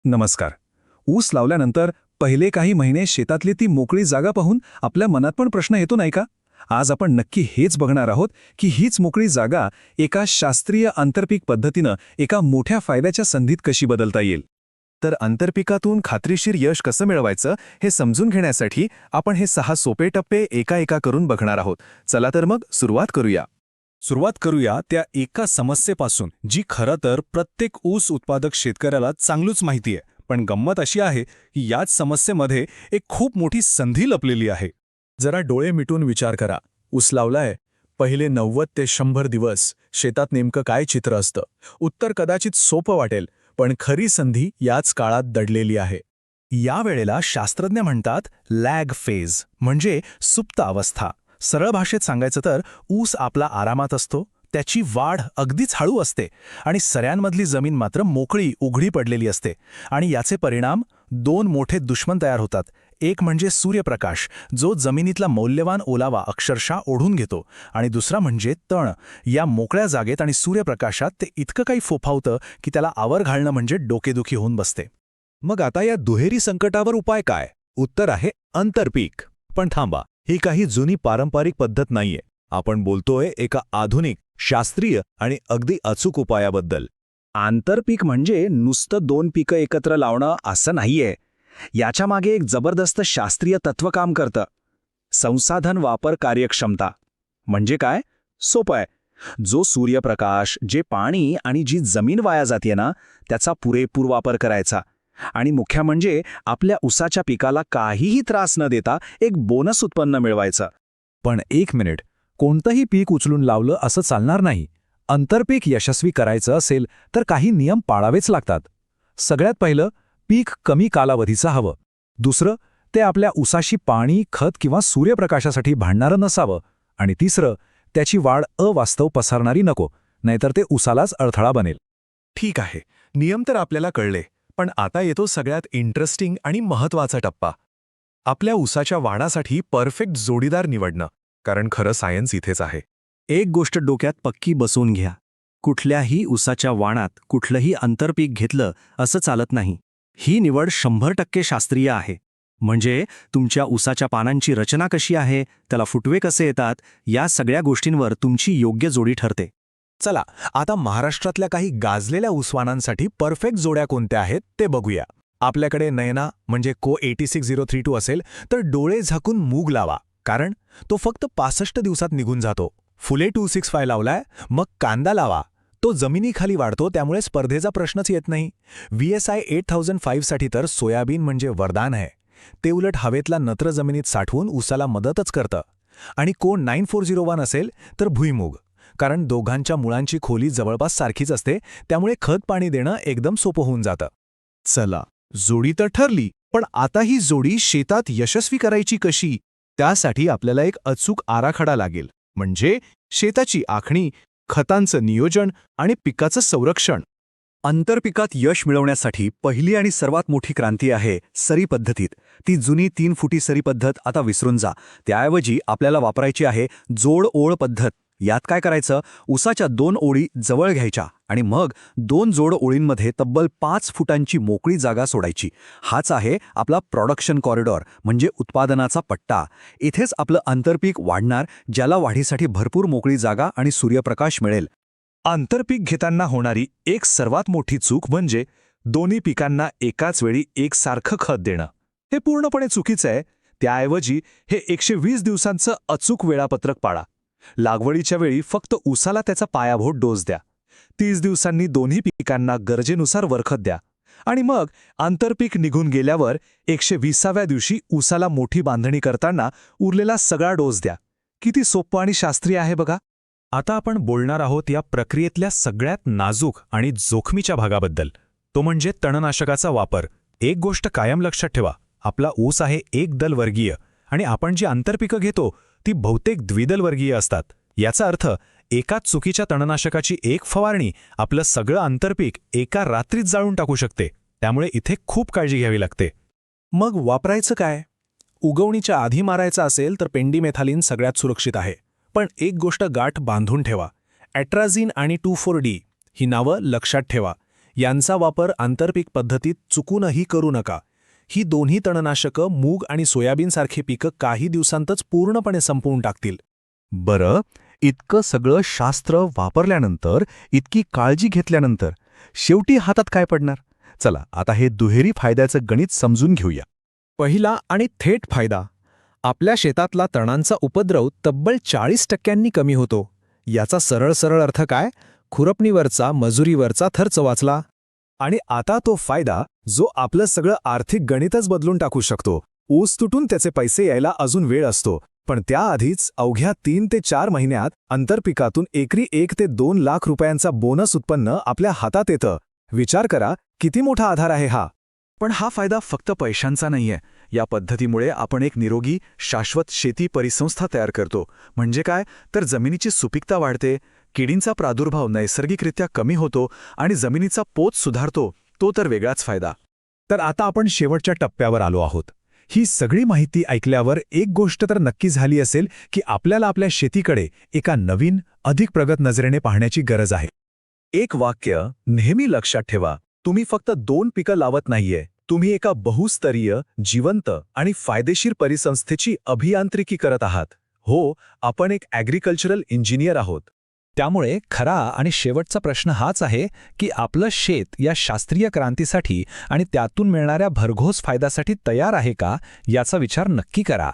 नमस्कार. ऊस लावल्यानंतर पहिले काही महिने शेतातली ती मोकळी जागा पाहून आपल्या मनात पण प्रश्न येतो नाही का? आज आपण नक्की हेच बघणार आहोत की हीच मोकळी जागा एका शास्त्रीय आंतरपीक पद्धतीनं एका मोठ्या फायद्याच्या संधीत कशी बदलता येईल. तर आंतरपिकातून खात्रीशीर यश कसं मिळवायचं हे समजून घेण्यासाठी आपण हे 6 सोपे टप्पे एका एका करून बघणार आहोत. चला तर मग सुरुवात करूया त्या एका समस्येपासून जी खरं तर प्रत्येक ऊस उत्पादक शेतकऱ्याला चांगलंच माहिती आहे. पण गंमत अशी आहे की याच समस्येमध्ये एक खूप मोठी संधी लपलेली आहे. जरा डोळे मिटून विचार करा. ऊस लावलाय, पहिले 90 ते 100 दिवस शेतात नेमकं काय चित्र असतं? उत्तर कदाचित सोपं वाटेल, पण खरी संधी याच काळात दडलेली आहे. या वेळेला शास्त्रज्ञ म्हणतात लॅग फेज, म्हणजे सुप्त अवस्था. सरळ भाषेत सांगायचं तर ऊस आपला आरामात असतो, त्याची वाढ अगदीच हळू असते आणि सऱ्यांमधली जमीन मात्र मोकळी उघडी पडलेली असते. आणि याचे परिणाम 2 मोठे दुश्मन तयार होतात. एक म्हणजे सूर्यप्रकाश, जो जमिनीतला मौल्यवान ओलावा अक्षरशः ओढून घेतो, आणि दुसरा म्हणजे तण. या मोकळ्या जागेत आणि सूर्यप्रकाशात ते इतकं काही फोफावतं की त्याला आवर घालणं म्हणजे डोकेदुखी होऊन बसते. मग आता या दुहेरी संकटावर उपाय काय? उत्तर आहे आंतरपीक. पण थांबा, ही काही जुनी पारंपरिक पद्धत नाहीये. आपण बोलतोय एका आधुनिक, शास्त्रीय आणि अगदी अचूक उपायाबद्दल. आंतरपीक म्हणजे नुसतं 2 पिकं एकत्र लावणं असं नाहीये. याच्या मागे एक जबरदस्त शास्त्रीय तत्व काम करतं. संसाधन वापर कार्यक्षमता. म्हणजे काय? सोपं आहे. जो सूर्यप्रकाश, जे पाणी आणि जी जमीन वाया जाते ना, त्याचा पुरेपूर वापर करायचा. आणि मुख्य म्हणजे आपल्या ऊसाच्या पिकाला काहीही त्रास न देता एक बोनस उत्पन्न मिळवायचं. पण एक मिनिट, कोणतंही पीक उचलून लावलं असं चालणार नाही. आंतरपीक यशस्वी करायचं असेल तर काही नियम पाळावेच लागतात. सगळ्यात पहिलं, पीक कमी कालावधीचं हवं. दुसरं, ते आपल्या ऊसाशी पाणी, खत किंवा सूर्यप्रकाशासाठी भांडणारं नसावं. आणि तिसरं, त्याची वाढ अवास्तव पसरणारी नको, नाहीतर ते ऊसालाच अडथळा बनेल. ठीक आहे, नियम तर आपल्याला कळले. पण आता येतो सगळ्यात इंटरेस्टिंग आणि महत्त्वाचा टप्पा. आपल्या ऊसाच्या वाणासाठी परफेक्ट जोडीदार निवडणं. कारण खरं सायन्स इथेच आहे. एक गोष्ट डोक्यात पक्की बसवून घ्या. कुठल्याही ऊसाच्या वाणात कुठलंही आंतरपीक घेतलं असं चालत नाही. ही निवड 100% शास्त्रीय आहे. म्हणजे तुमच्या ऊसाच्या पानांची रचना कशी आहे, त्याला फुटवे कसे येतात, या सगळ्या गोष्टींवर तुमची योग्य जोडी ठरते. चला, आता महाराष्ट्रातल्या काही गाजलेल्या ऊसवानांसाठी परफेक्ट जोड्या कोणत्या आहेत ते बघूया. आपल्याकडे नयना म्हणजे को 86,032 असेल तर डोळे झाकून मूग लावा, कारण तो फक्त 65 दिवसात निघून जातो. फुले 265 लावलाय, मग कांदा लावा. तो जमिनीखाली वाढतो, त्यामुळे स्पर्धेचा प्रश्नच येत नाही. VSI 8005 साठी तर सोयाबीन म्हणजे वरदान आहे. ते उलट हवेतला नत्र जमिनीत साठवून ऊसाला मदतच करतं. आणि को 9401 असेल तर भुईमूग, कारण दोघांच्या मुळांची खोली जवळपास सारखीच असते, त्यामुळे खत पाणी देणं एकदम सोपं होऊन जातं. चला, जोडी तर ठरली, पण आता ही जोडी शेतात यशस्वी करायची कशी? त्यासाठी आपल्याला एक अचूक आराखडा लागेल. म्हणजे शेताची आखणी, खतांचं नियोजन आणि पिकाचं संरक्षण. आंतरपिकात यश मिळवण्यासाठी पहिली आणि सर्वात मोठी क्रांती आहे सरी पद्धतीत. ती जुनी 3 फुटी सरी पद्धत आता विसरून जा. त्याऐवजी आपल्याला वापरायची आहे जोड ओळ पद्धत. यात काय करायचं? ऊसाच्या 2 ओळी जवळ घ्यायच्या आणि मग 2 जोड ओळींमध्ये तब्बल 5 फुटांची मोकळी जागा सोडायची. हाच आहे आपला प्रोडक्शन कॉरिडॉर, म्हणजे उत्पादनाचा पट्टा. इथेच आपलं आंतरपीक वाढणार, ज्याला वाढीसाठी भरपूर मोकळी जागा आणि सूर्यप्रकाश मिळेल. आंतरपीक घेताना होणारी एक सर्वात मोठी चूक म्हणजे दोन्ही पिकांना एकाच वेळी एकसारखं खत देणं. हे पूर्णपणे चुकीचं आहे. त्याऐवजी हे 120 दिवसांचं अचूक वेळापत्रक पाळा. लागवडीच्या वेळी फक्त ऊसाला त्याचा पायाभूत डोस द्या. 30 दिवसांनी दोन्ही पिकांना गरजेनुसार वरखत द्या. आणि मग आंतरपीक निघून गेल्यावर 120व्या दिवशी ऊसाला मोठी बांधणी करताना उरलेला सगळा डोस द्या. किती सोपं आणि शास्त्रीय आहे बघा. आता आपण बोलणार आहोत या प्रक्रियेतल्या सगळ्यात नाजूक आणि जोखमीच्या भागाबद्दल, तो म्हणजे तणनाशकाचा वापर. एक गोष्ट कायम लक्षात ठेवा, आपला ऊस आहे एकदल वर्गीय आणि आपण जी आंतरपिकं घेतो ती बहुतेक द्विदल वर्गीय असतात. याचा अर्थ एकाच चुकीच्या तणनाशकाची एक फवारणी आपलं सगळं आंतरपीक एका रात्रीत जाळून टाकू शकते. त्यामुळे इथे खूप काळजी घ्यावी लागते. मग वापरायचं काय? उगवणीच्या आधी मारायचं असेल तर पेंडिमेथालिन सगळ्यात सुरक्षित आहे. पण एक गोष्ट गाठ बांधून ठेवा, ॲट्राझिन आणि 2,4-D ही नावं लक्षात ठेवा. यांचा वापर आंतरपीक पद्धतीत चुकूनही करू नका. ही दोन्ही तणनाशकं मूग आणि सोयाबीनसारखे पिकं काही दिवसांतच पूर्णपणे संपवून टाकतील. बरं, इतकं सगळं शास्त्र वापरल्यानंतर, इतकी काळजी घेतल्यानंतर शेवटी हातात काय पडणार? चला आता हे दुहेरी फायद्याचं गणित समजून घेऊया. पहिला आणि थेट फायदा. आपल्या शेतातला तणांचा उपद्रव तब्बल 40% कमी होतो. याचा सरळ सरळ अर्थ काय? खुरपणीवरचा, मजुरीवरचा खर्च वाचला. आणि आता तो फायदा जो आपलं सगळं आर्थिक गणितच बदलून टाकू शकतो. ऊस तुटून त्याचे पैसे यायला अजून वेळ असतो, पण त्याआधीच अवघ्या 3 ते 4 महिन्यात आंतरपिकातून एकरी 1 ते 2 लाख रुपयांचा बोनस उत्पन्न आपल्या हातात येतं. विचार करा किती मोठा आधार आहे हा. पण हा फायदा फक्त पैशांचा नाहीये. या पद्धतीमुळे आपण एक निरोगी, शाश्वत शेती परिसंस्था तयार करतो. म्हणजे काय? तर जमिनीची सुपीकता वाढते, किडींचा प्रादुर्भाव नैसर्गिकरित्या कमी होतो आणि जमिनीचा पोत सुधारतो. तो तर वेगळाच फायदा. तर आता आपण शेवटच्या टप्प्यावर आलो आहोत. ही सगळी माहिती ऐकल्यावर एक गोष्ट तर नक्की झाली असेल की आपल्याला आपल्या शेतीकडे एका नवीन, अधिक प्रगत नजरेने पाहण्याची गरज आहे. एक वाक्य नेहमी लक्षात ठेवा. तुम्ही फक्त 2 पिकं लावत नाहीये, तुम्ही एका बहुस्तरीय, जिवंत आणि फायदेशीर परिसंस्थेची अभियांत्रिकी करत आहात. हो, आपण एक ॲग्रिकल्चरल इंजिनियर आहोत. त्यामुळे खरा आणि शेवटचा प्रश्न हाच आहे की आपलं शेत या शास्त्रीय क्रांतीसाठी आणि त्यातून मिळणाऱ्या भरघोस फायद्यासाठी तयार आहे का, याचा विचार नक्की करा.